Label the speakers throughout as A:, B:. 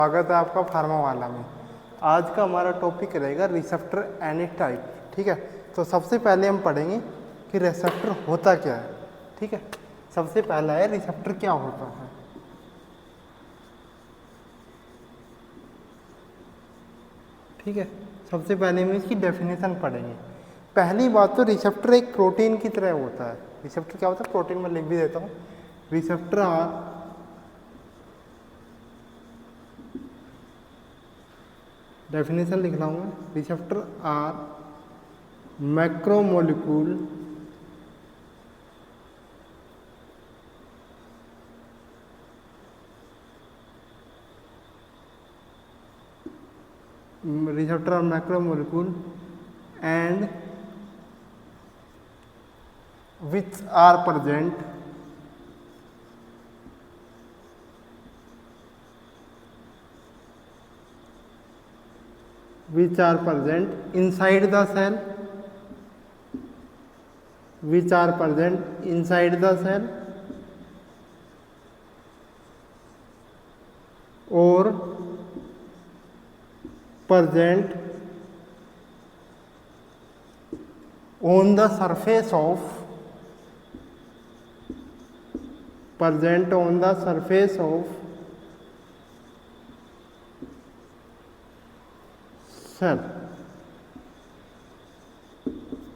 A: स्वागत है आपका फार्मा वाला में। आज का हमारा टॉपिक रहेगा रिसेप्टर एनी टाइप। ठीक है, तो सबसे पहले हम पढ़ेंगे कि रिसेप्टर होता क्या है। ठीक है, सबसे पहला है रिसेप्टर क्या होता है। ठीक है, सबसे पहले हम इसकी डेफिनेशन पढ़ेंगे। पहली बात तो रिसेप्टर एक प्रोटीन की तरह होता है। रिसेप्टर क्या होता है, प्रोटीन में लिख भी देता हूँ। रिसेप्टर आर डेफिनेशन लिख रहा हूँ मैं। Receptor are macromolecule receptor are macromolecule and which are present inside the cell, which are present inside the cell or present on the surface of cell.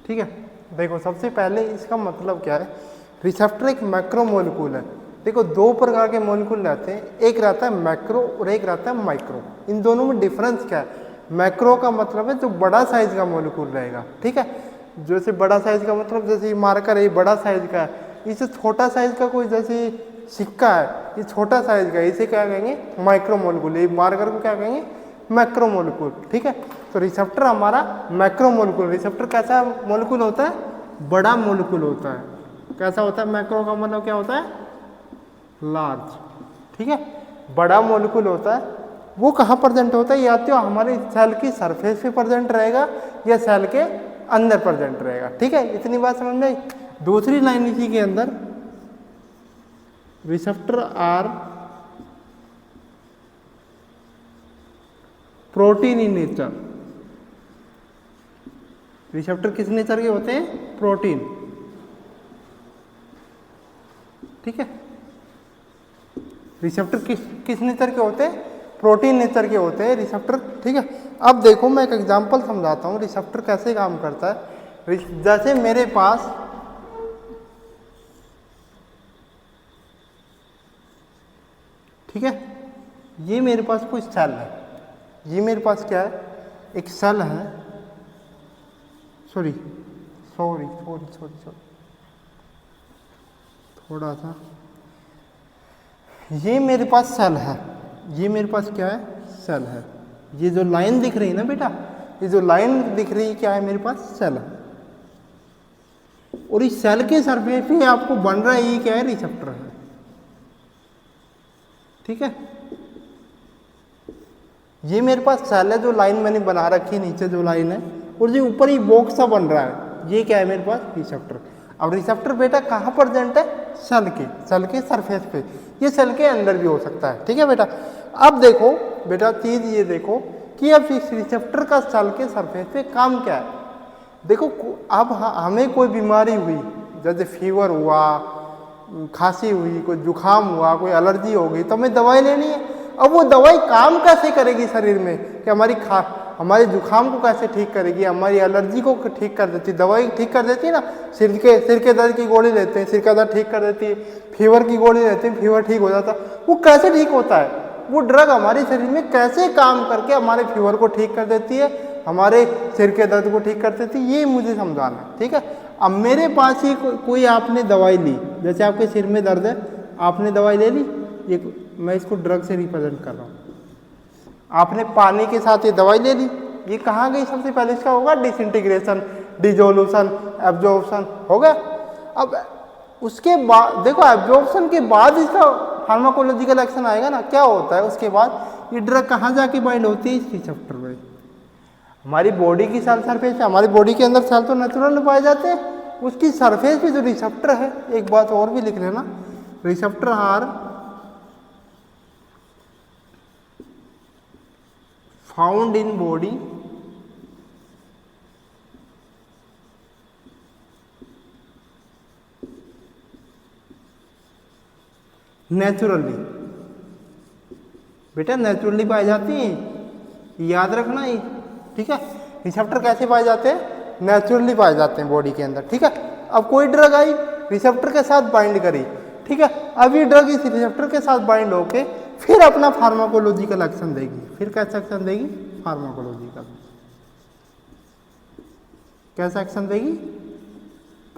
A: ठीक है, देखो सबसे पहले इसका मतलब क्या है। रिसेप्टर एक मैक्रोमोलिक्यूल है। देखो दो प्रकार के मोलिक्यूल रहते हैं, एक रहता है मैक्रो और एक रहता है माइक्रो। इन दोनों में डिफरेंस क्या है। मैक्रो का मतलब है जो बड़ा साइज का मोलिक्यूल रहेगा। ठीक है, जैसे बड़ा साइज का मतलब जैसे मार्कर है, ये बड़ा साइज का है। इसे छोटा साइज का कोई जैसे सिक्का है, ये छोटा साइज का है, इसे क्या कहेंगे माइक्रोमोलिक्यूल। ये मार्कर को क्या कहेंगे मैक्रोमोलिक्यूल। ठीक है, तो रिसेप्टर हमारा मैक्रोमोलिक्यूल। रिसेप्टर कैसा मोलिक्यूल होता है, बड़ा मोलिक्यूल होता है। कैसा होता है, मैक्रो का मतलब क्या होता है लार्ज। ठीक है, बड़ा मोलिक्यूल होता है। वो कहाँ प्रेजेंट होता है, या तो हमारे सेल की सरफेस पे प्रेजेंट रहेगा या सेल के अंदर प्रेजेंट रहेगा। ठीक है, इतनी बात समझ में आई। दूसरी लाइन इसी के अंदर, receptor are protein in nature. Receptor किस नेचर के होते हैं, प्रोटीन। ठीक है, रिसेप्टर किस नेचर के होते हैं, प्रोटीन नेचर के होते हैं रिसेप्टर। ठीक है, अब देखो मैं एक एग्जांपल समझाता हूँ रिसेप्टर कैसे काम करता है। जैसे मेरे पास ठीक है, ये मेरे पास कोई सेल है। ये मेरे पास क्या है, एक सेल है। सॉरी थोड़ा सा, ये मेरे पास सेल है। ये मेरे पास क्या है, सेल है। ये जो लाइन दिख रही है ना बेटा, ये जो लाइन दिख रही है क्या है, मेरे पास सेल है। और इस सेल के सरफेस पे आपको बन रहा है, ये क्या है, रिसेप्टर है। ठीक है, ये मेरे पास सेल है, जो लाइन मैंने बना रखी है नीचे जो लाइन है, और जो ऊपर ही बॉक्स सा बन रहा है, ये क्या है मेरे पास, रिसेप्टर। अब रिसेप्टर बेटा कहाँ प्रेजेंट है, सेल के सरफेस पे। ये सेल के अंदर भी हो सकता है। ठीक है बेटा, अब देखो बेटा चीज ये देखो कि अब इस रिसेप्टर का सेल के सरफेस पे काम क्या है। देखो अब हमें कोई बीमारी हुई, जैसे फीवर हुआ, खांसी हुई, कोई जुकाम हुआ, कोई एलर्जी हो गई, तो हमें दवाई लेनी है। अब वो दवाई काम कैसे करेगी शरीर में, कि हमारे जुकाम को कैसे ठीक करेगी, हमारी एलर्जी को ठीक कर देती, दवाई ठीक कर देती है ना। सिर के दर्द की गोली लेते हैं, सिर का दर्द ठीक कर देती है। फीवर की गोली लेते हैं, फीवर ठीक हो जाता है। वो कैसे ठीक होता है, वो ड्रग हमारे शरीर में कैसे काम करके हमारे फीवर को ठीक कर देती है, हमारे सिर के दर्द को ठीक कर देती है, ये मुझे समझाना है। ठीक है, अब मेरे पास ही कोई आपने दवाई ली, जैसे आपके सिर में दर्द है, आपने दवाई ले ली, ये मैं इसको ड्रग से रिप्रेजेंट कर रहा हूँ। आपने पानी के साथ ये दवाई ले ली, ये कहाँ गई, सबसे पहले इसका होगा डिसइंटीग्रेशन, डिजोल्यूशन, एब्जॉर्प्शन होगा। अब उसके बाद देखो एब्जॉर्प्शन के बाद इसका फार्माकोलॉजिकल एक्शन आएगा ना, क्या होता है उसके बाद ये ड्रग कहाँ जाके बाइंड होती है, इस रिसेप्टर में। हमारी बॉडी की सेल सरफेस पे, हमारी बॉडी के अंदर सेल तो नेचुरल पाए जाते हैं, उसकी सरफेस पे जो रिसेप्टर है, एक बात और भी लिख लेना, receptor are found in body naturally. बेटा नेचुरली पाई जाती हैं, याद रखना ही, ठीक है। रिसेप्टर कैसे पाए जाते हैं? नेचुरली पाए जाते हैं बॉडी के अंदर, ठीक है। अब कोई ड्रग आई, रिसेप्टर के साथ बाइंड करी, ठीक है। अब ये ड्रग इस रिसेप्टर के साथ बाइंड होके फिर अपना फार्माकोलॉजिकल एक्शन देगी। फिर कैसा एक्शन देगी? फार्माकोलॉजिकल। कैसा एक्शन देगी?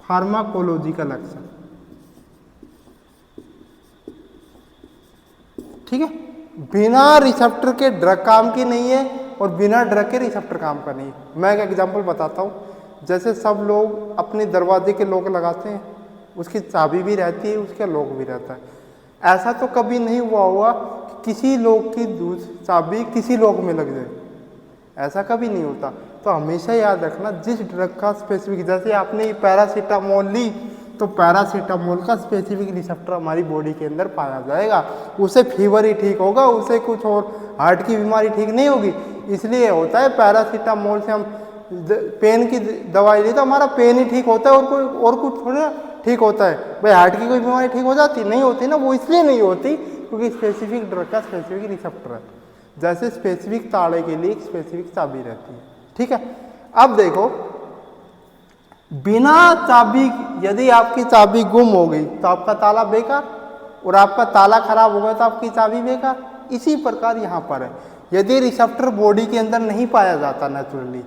A: फार्माकोलॉजिकल एक्शन, ठीक है। बिना रिसेप्टर के ड्रग काम की नहीं है और बिना ड्रग के रिसेप्टर काम का नहीं है। मैं एक एग्जांपल बताता हूँ। जैसे सब लोग अपने दरवाजे के लॉक लगाते हैं, उसकी चाबी भी रहती है, उसका लॉक भी रहता है। ऐसा तो कभी नहीं हुआ होगा कि किसी लॉक की चाबी किसी लॉक में लग जाए, ऐसा कभी नहीं होता। तो हमेशा याद रखना, जिस ड्रग का स्पेसिफिक, जैसे आपने पैरासीटामोल ली तो पैरासीटामोल का स्पेसिफिक रिसेप्टर हमारी बॉडी के अंदर पाया जाएगा। उसे फीवर ही ठीक होगा, उसे कुछ और हार्ट की बीमारी ठीक नहीं होगी। इसलिए होता है पैरासीटामोल से हम पेन की दवाई ली तो हमारा पेन ही ठीक होता है और कुछ थोड़ा ठीक होता है। भाई हार्ट की कोई बीमारी ठीक हो जाती? नहीं होती ना। वो इसलिए नहीं होती क्योंकि स्पेसिफिक ड्रग का स्पेसिफिक रिसेप्टर है। जैसे स्पेसिफिक ताले के लिए एक स्पेसिफिक चाबी रहती है, ठीक है। अब देखो, बिना चाबी, यदि आपकी चाबी गुम हो गई तो आपका ताला बेकार, और आपका ताला खराब हो गया तो आपकी चाबी बेकार। इसी प्रकार यहाँ पर है, यदि रिसेप्टर बॉडी के अंदर नहीं पाया जाता नेचुरली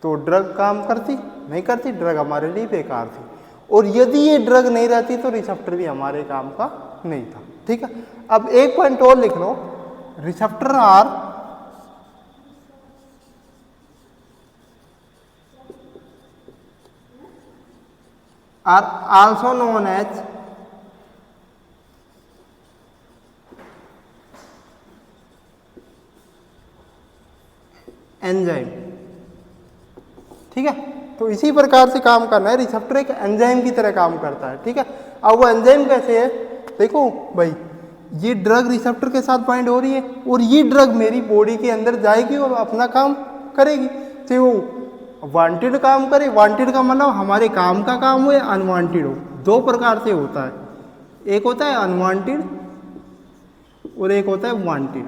A: तो ड्रग काम करती नहीं करती, ड्रग हमारे लिए बेकार थी। और यदि ये ड्रग नहीं रहती तो रिसेप्टर भी हमारे काम का नहीं था, ठीक है। अब एक पॉइंट और लिख लो, receptor are also known as enzyme, ठीक है। तो इसी प्रकार से काम करना है। रिसेप्टर एक एंजाइम की तरह काम करता है, ठीक है। अब वो एंजाइम कैसे है? देखो भाई, ये ड्रग रिसेप्टर के साथ बाइंड हो रही है और ये ड्रग मेरी बॉडी के अंदर जाएगी और अपना काम करेगी। चाहे वो वांटेड काम करे, वांटेड का मतलब हमारे काम का काम हो या अनवांटेड हो। दो प्रकार से होता है, एक होता है अनवांटेड और एक होता है वांटेड।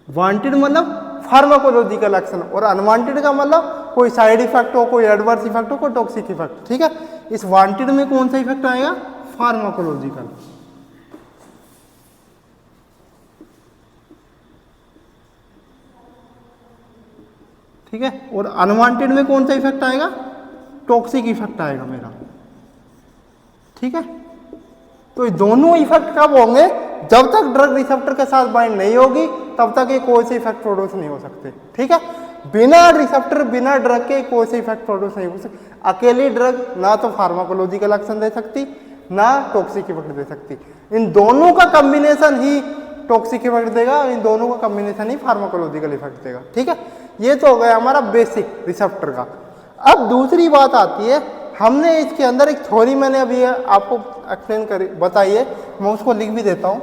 A: वांटेड मतलब फार्माकोलॉजिकल एक्शन, और अनवांटेड का मतलब कोई साइड इफेक्ट हो, कोई एडवर्स इफेक्ट हो, कोई टॉक्सिक इफेक्ट, ठीक है। इस वांटेड में कौन सा इफेक्ट आएगा? फार्माकोलॉजिकल, ठीक है। और अनवांटेड में कौन सा इफेक्ट आएगा? टॉक्सिक इफेक्ट आएगा मेरा, ठीक है। तो ये दोनों इफेक्ट कब होंगे? जब तक ड्रग रिसेप्टर के साथ बाइंड नहीं होगी तब तक ये कोई से इफेक्ट प्रोड्यूस नहीं हो सकते, ठीक है। बिना रिसेप्टर, बिना ड्रग के कोई से इफेक्ट प्रोड्यूस नहीं हो सकते। अकेली ड्रग ना तो फार्माकोलॉजिकल एक्शन दे सकती, ना टॉक्सिक इफेक्ट दे सकती। इन दोनों का कॉम्बिनेशन ही टॉक्सिक इफेक्ट देगा, इन दोनों का कॉम्बिनेशन ही फार्माकोलॉजिकल इफेक्ट देगा, ठीक है। ये तो हो गया हमारा बेसिक रिसेप्टर का। अब दूसरी बात आती है, हमने इसके अंदर एक थ्योरी मैंने अभी आपको एक्सप्लेन करी, बताई है, मैं उसको लिख भी देता हूं।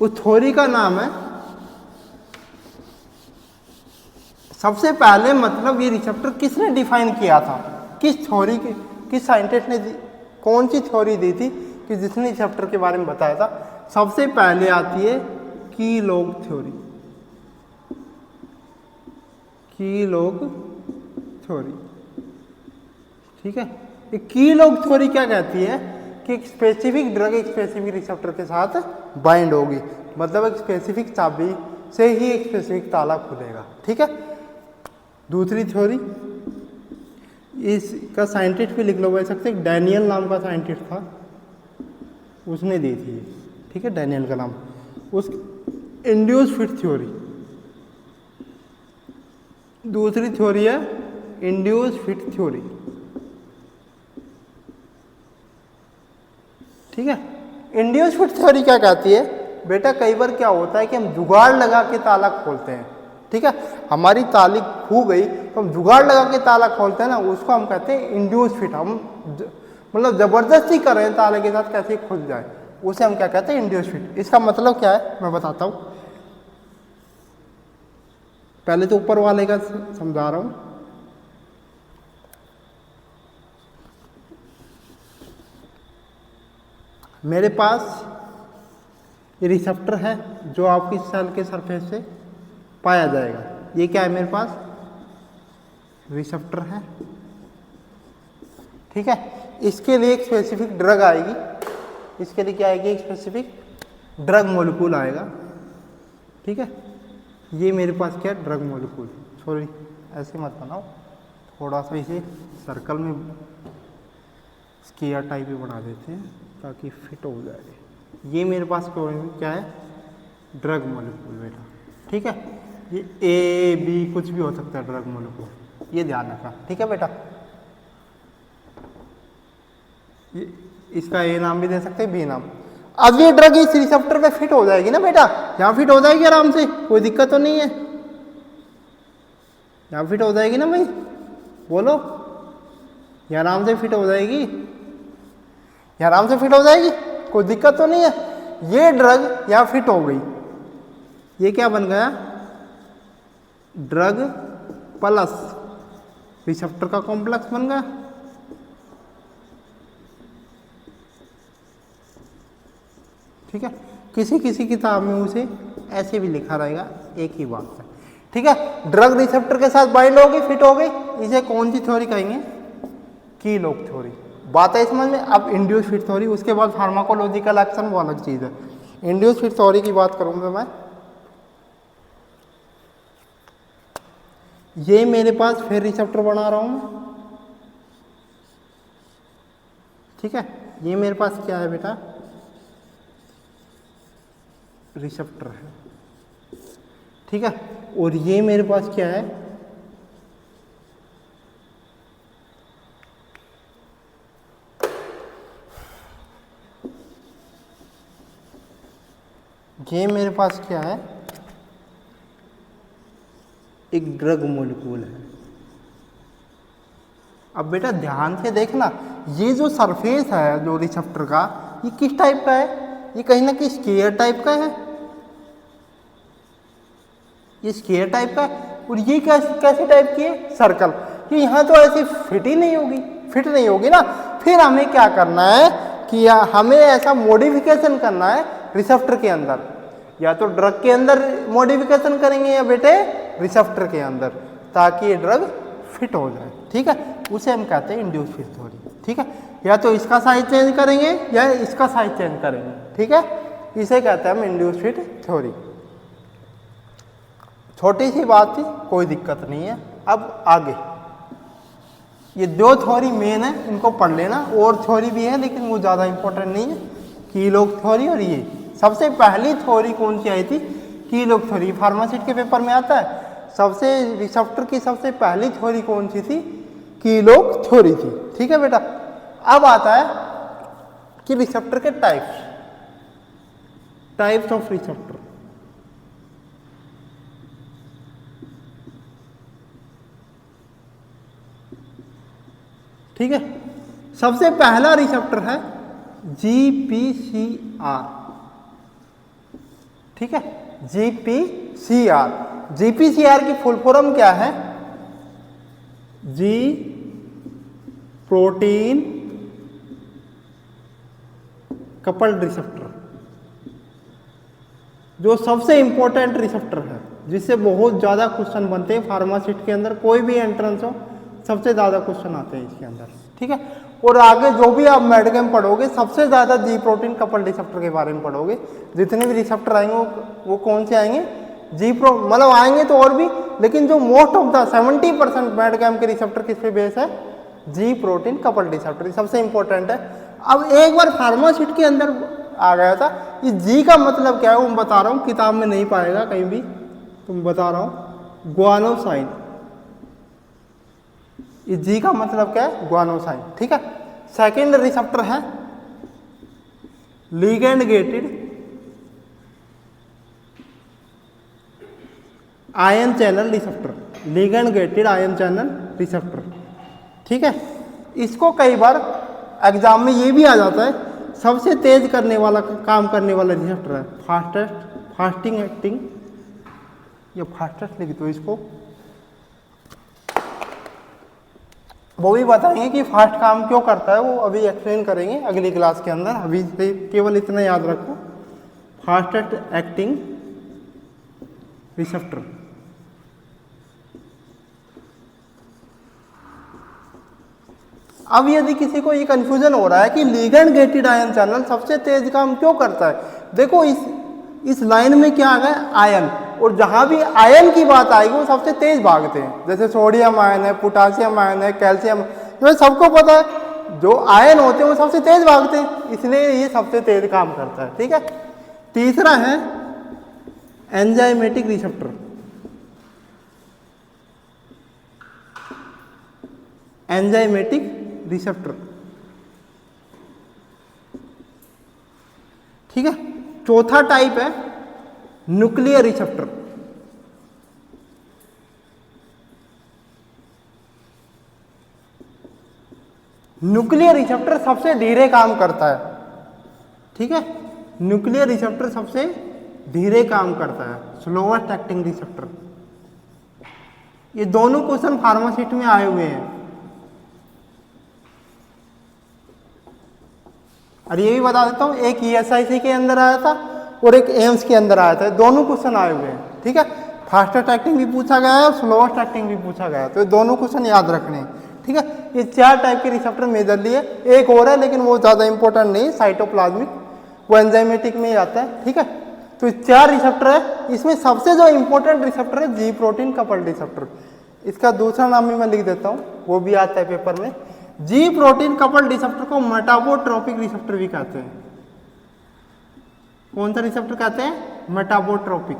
A: उस थ्योरी का नाम है, सबसे पहले मतलब ये रिसेप्टर किसने डिफाइन किया था, किस थ्योरी की, किस साइंटिस्ट ने कौन सी थ्योरी दी थी कि जिसने रिसेप्टर के बारे में बताया था। सबसे पहले आती है कीलॉग थ्योरी। कीलॉग थ्योरी, ठीक है। ये कीलॉग थ्योरी क्या कहती है कि एक स्पेसिफिक ड्रग एक स्पेसिफिक रिसेप्टर के साथ बाइंड होगी, मतलब एक स्पेसिफिक चाबी से ही एक स्पेसिफिक ताला खुलेगा, ठीक है। दूसरी थ्योरी, इसका साइंटिस्ट भी लिख लो, वह सकते डैनियल नाम का साइंटिस्ट था, उसने दी थी, ठीक है, डैनियल का नाम। उस इंड्यूस फिट थ्योरी, दूसरी थ्योरी है इंड्यूस फिट थ्योरी, ठीक है। इंड्यूस फिट थ्योरी क्या कहती है? बेटा कई बार क्या होता है कि हम जुगाड़ लगा के ताला खोलते हैं, ठीक है, हमारी ताली खो गई तो हम जुगाड़ लगा के ताला खोलते हैं ना, उसको हम कहते हैं इंड्यूस फिट। हम मतलब जबरदस्ती कर रहे हैं ताले के साथ कैसे खुल जाए, उसे हम क्या कहते हैं, इंड्यूस फिट। इसका मतलब क्या है मैं बताता हूं, पहले तो ऊपर वाले का समझा रहा हूं। मेरे पास ये रिसेप्टर है जो आपकी सेल के सरफेस से पाया जाएगा। ये क्या है, मेरे पास रिसेप्टर है, ठीक है। इसके लिए एक स्पेसिफिक ड्रग आएगी, इसके लिए क्या आएगी, एक स्पेसिफिक ड्रग मॉलिक्यूल आएगा, ठीक है। ये मेरे पास क्या है, ड्रग मॉलिक्यूल। सॉरी ऐसे मत बनाओ, थोड़ा सा इसे सर्कल में स्क्वायर टाइप ही बना देते हैं ताकि फिट हो जाए। ये मेरे पास क्या है, ड्रग मॉलिक्यूल बेटा, ठीक है। ये ए बी कुछ भी हो सकता है ड्रग मॉलिक्यूल, ये ध्यान रखना, ठीक है बेटा। ये इसका ए नाम भी दे सकते हैं, बी नाम। अब ये ड्रग इस रिसेप्टर पे फिट हो जाएगी ना बेटा, यहाँ फिट हो जाएगी आराम से, कोई दिक्कत तो नहीं है, यहाँ फिट हो जाएगी ना भाई, बोलो, ये आराम से फिट हो जाएगी, ये आराम से फिट हो जाएगी, कोई दिक्कत तो नहीं है। ये ड्रग यहाँ फिट हो गई, ये क्या बन गया, ड्रग प्लस रिसेप्टर का कॉम्प्लेक्स बन गया। ठीक है, किसी किसी किताब में उसे ऐसे भी लिखा रहेगा, एक ही बात है, ठीक है। ड्रग रिसेप्टर के साथ बाइंड होगी, फिट हो गई, इसे कौन सी थ्योरी कहेंगे, कीलॉग थ्योरी। बात है समझ में। अब इंड्यूस फिट थ्योरी, उसके बाद फार्माकोलॉजिकल एक्शन, वो अलग चीज है। इंड्यूस फिट थ्योरी की बात करूंगा मैं, ये मेरे पास फिर रिसेप्टर बना रहा हूं, ठीक है। ये मेरे पास क्या है बेटा, रिसेप्टर है, ठीक है। और ये मेरे पास क्या है, ये मेरे पास क्या है, एक ड्रग मॉलिक्यूल है। अब बेटा ध्यान से देखना, ये जो सरफेस है जो रिसेप्टर का, ये किस टाइप का है, ये कहीं ना कहीं स्क्वायर टाइप का है, ये स्क्वायर टाइप का है। और ये कैसे टाइप की है, सर्कल। ये यहाँ तो ऐसे फिट ही नहीं होगी, फिट नहीं होगी ना। फिर हमें क्या करना है कि हमें ऐसा मॉडिफिकेशन करना है रिसेप्टर के अंदर, या तो ड्रग के अंदर मॉडिफिकेशन करेंगे या बेटे रिसेप्टर के अंदर, ताकि ये ड्रग फिट हो जाए, ठीक है। उसे हम कहते हैं इंड्यूस फिट थ्योरी, ठीक है। या तो इसका साइज चेंज करेंगे या इसका साइज चेंज करेंगे, ठीक है। इसे कहते हैं हम इंड्यूस फिट थ्योरी। छोटी सी बात थी, कोई दिक्कत नहीं है। अब आगे ये दो थ्योरी मेन है, इनको पढ़ लेना। और थ्योरी भी है लेकिन वो ज़्यादा इंपॉर्टेंट नहीं है, कीलॉग थ्योरी। और ये सबसे पहली थ्योरी कौन सी आई थी, कीलॉग थ्योरी। फार्मासिस्ट के पेपर में आता है, सबसे रिसेप्टर की सबसे पहली थ्योरी कौन सी थी, कीलॉग थ्योरी थी, ठीक है बेटा। अब आता है कि रिसेप्टर के टाइप्स ऑफ रिसेप्टर। ठीक है, सबसे पहला रिसेप्टर है GPCR, ठीक है, GPCR। GPCR की फुल फॉर्म क्या है, जी प्रोटीन कपल्ड रिसेप्टर, जो सबसे इंपॉर्टेंट रिसेप्टर है, जिससे बहुत ज्यादा क्वेश्चन बनते हैं फार्मासिस्ट के अंदर। कोई भी एंट्रेंस हो, सबसे ज्यादा क्वेश्चन आते हैं इसके अंदर, ठीक है। और आगे जो भी आप मेडिकल पढ़ोगे, सबसे ज्यादा जी प्रोटीन कपल्ड रिसेप्टर के बारे में पढ़ोगे। जितने भी रिसेप्टर आएंगे वो कौन से आएंगे, मतलब आएंगे तो और भी, लेकिन जो मोस्ट ऑफ द 70% मेडकैम के रिसेप्टर किस पे बेस है, जी प्रोटीन कपल्ड रिसेप्टर, सबसे इंपॉर्टेंट है। अब एक बार फार्मासिस्ट के अंदर आ गया था, इस जी का मतलब क्या है वो मैं बता रहा हूँ, किताब में नहीं पाएगा कहीं भी, तुम बता रहा हूँ, ग्वानोसाइन। इस जी का मतलब क्या है, ग्वानोसाइन, ठीक है। सेकेंड रिसेप्टर है ligand gated ion channel receptor, ligand gated ion channel receptor. ठीक है, इसको कई बार एग्जाम में ये भी आ जाता है, सबसे तेज करने वाला काम करने वाला रिसेप्टर है फास्टिंग एक्टिंग, या फास्टेस्ट लिख दो इसको, वो भी बताएंगे कि फास्ट काम क्यों करता है, वो अभी एक्सप्लेन करेंगे अगली क्लास के अंदर। अभी से केवल इतना याद रखो, फास्टेस्ट एक्टिंग रिसेप्टर। अब यदि किसी को ये कंफ्यूजन हो रहा है कि लिगैंड गेटेड आयन चैनल सबसे तेज काम क्यों करता है, देखो इस लाइन में क्या आ गया, आयन, और जहां भी आयन की बात आएगी वो सबसे तेज भागते हैं, जैसे सोडियम आयन है, पोटासियम आयन है, कैल्शियम, तो सबको पता है जो आयन होते हैं वो सबसे तेज भागते हैं, इसलिए ये सबसे तेज काम करता है। ठीक है, तीसरा है एंजाइमेटिक रिसेप्टर। एंजाइमेटिक रिसेप्टर, ठीक है। चौथा टाइप है न्यूक्लियर रिसेप्टर। न्यूक्लियर रिसेप्टर सबसे धीरे काम करता है। ठीक है, न्यूक्लियर रिसेप्टर सबसे धीरे काम करता है, स्लोएस्ट एक्टिंग रिसेप्टर। ये दोनों क्वेश्चन फार्मासिस्ट में आए हुए हैं, और ये भी बता देता हूं, एक ESIC के अंदर आया था और एक एम्स के अंदर आया था, दोनों क्वेश्चन आए हुए हैं। ठीक है, फास्टेस्ट एक्टिंग भी पूछा गया है और स्लोएस्ट एक्टिंग भी पूछा गया है, तो ये दोनों क्वेश्चन याद रखने हैं। ठीक है, ये 4 टाइप के रिसेप्टर मेजरली है, एक और है लेकिन वो ज़्यादा इंपॉर्टेंट नहीं, साइटोप्लाज्मिक, वो एंजाइमेटिक में ही आता है। ठीक है, तो 4 रिसेप्टर है, इसमें सबसे जो इंपॉर्टेंट रिसेप्टर है जी प्रोटीन कपल्ड रिसेप्टर। इसका दूसरा नाम भी मैं लिख देता हूँ, वो भी आता है पेपर में। जी प्रोटीन कपल्ड रिसेप्टर को मेटाबोट्रोपिक रिसेप्टर भी कहते हैं। कौन सा रिसेप्टर कहते हैं? मेटाबोट्रोपिक।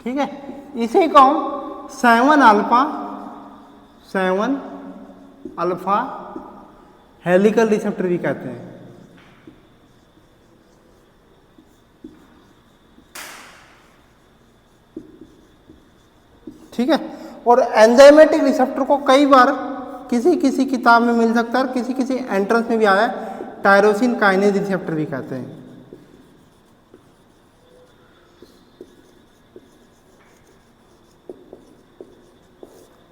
A: ठीक है, इसी को हम 7 अल्फा हेलिकल रिसेप्टर भी कहते हैं। ठीक है, और एंजाइमेटिक रिसेप्टर को कई बार किसी किसी किताब में मिल सकता है और किसी किसी एंट्रेंस में भी आया है, टायरोसिन काइनेज रिसेप्टर भी कहते हैं।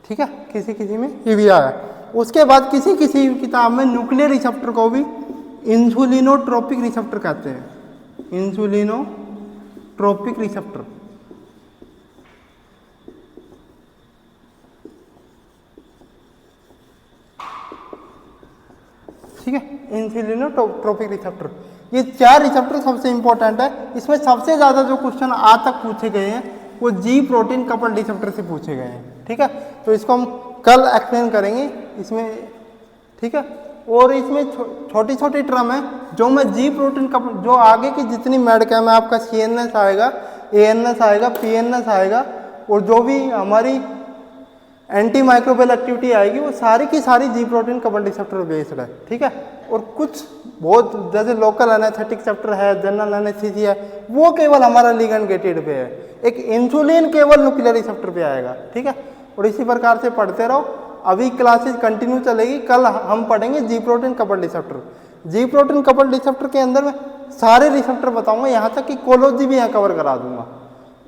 A: ठीक है, किसी किसी में ये भी आया है। उसके बाद किसी किसी किताब में न्यूक्लियर रिसेप्टर को भी इंसुलिनोट्रोपिक रिसेप्टर कहते हैं। इंसुलिनोट्रोपिक रिसेप्टर। ठीक है, इंसुलिनोट्रोपिक रिसेप्टर। ये 4 रिसेप्टर सबसे इंपॉर्टेंट है। इसमें सबसे ज्यादा जो क्वेश्चन आज तक पूछे गए हैं वो जी प्रोटीन कपल्ड रिसेप्टर से पूछे गए हैं। ठीक है, तो इसको हम कल एक्सप्लेन करेंगे इसमें। ठीक है, और इसमें छोटी छोटी टर्म है जो मैं जी प्रोटीन कपल्ड, जो आगे की जितनी मेडकैम है आपका CNS आएगा, ANS आएगा, PNS आएगा, और जो भी हमारी एंटी माइक्रोबियल एक्टिविटी आएगी वो सारी की सारी जी प्रोटीन कपल्ड रिसेप्टर बेस्ड है। ठीक है, और कुछ बहुत जैसे लोकल एनेस्थेटिक रिसेप्टर है, जनरल एनेस्थीसिया है, वो केवल हमारा लिगैंड गेटेड पे है। एक इंसुलिन केवल न्यूक्लियर रिसेप्टर पे आएगा। ठीक है, और इसी प्रकार से पढ़ते रहो। अभी क्लासेस कंटिन्यू चलेगी, कल हम पढ़ेंगे जी प्रोटीन कपल्ड रिसेप्टर। जी प्रोटीन कपल्ड रिसेप्टर के अंदर मैं सारे रिसेप्टर बताऊंगा, यहाँ तक कि कोलोजी भी यहाँ कवर करा दूंगा।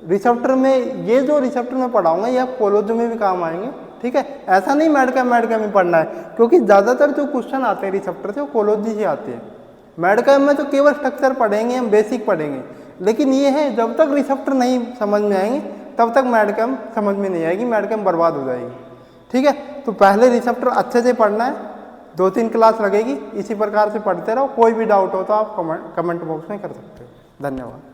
A: रिसेप्टर में ये जो रिसेप्टर में पढ़ाऊंगा ये आप कोलोजी में भी काम आएंगे। ठीक है, ऐसा नहीं मेडकैम में पढ़ना है, क्योंकि ज़्यादातर जो क्वेश्चन आते हैं रिसेप्टर से वो कोलोजी से आते हैं। मेडकैम में तो केवल स्ट्रक्चर पढ़ेंगे, हम बेसिक पढ़ेंगे, लेकिन ये है जब तक रिसेप्टर नहीं समझ में आएंगे तब तक मेडकैम समझ में नहीं आएगी, मेडकैम बर्बाद हो जाएगी। ठीक है, तो पहले रिसेप्टर अच्छे से पढ़ना है, 2-3 क्लास लगेगी, इसी प्रकार से पढ़ते रहो। कोई भी डाउट हो तो आप कमेंट बॉक्स में कर सकते हो। धन्यवाद।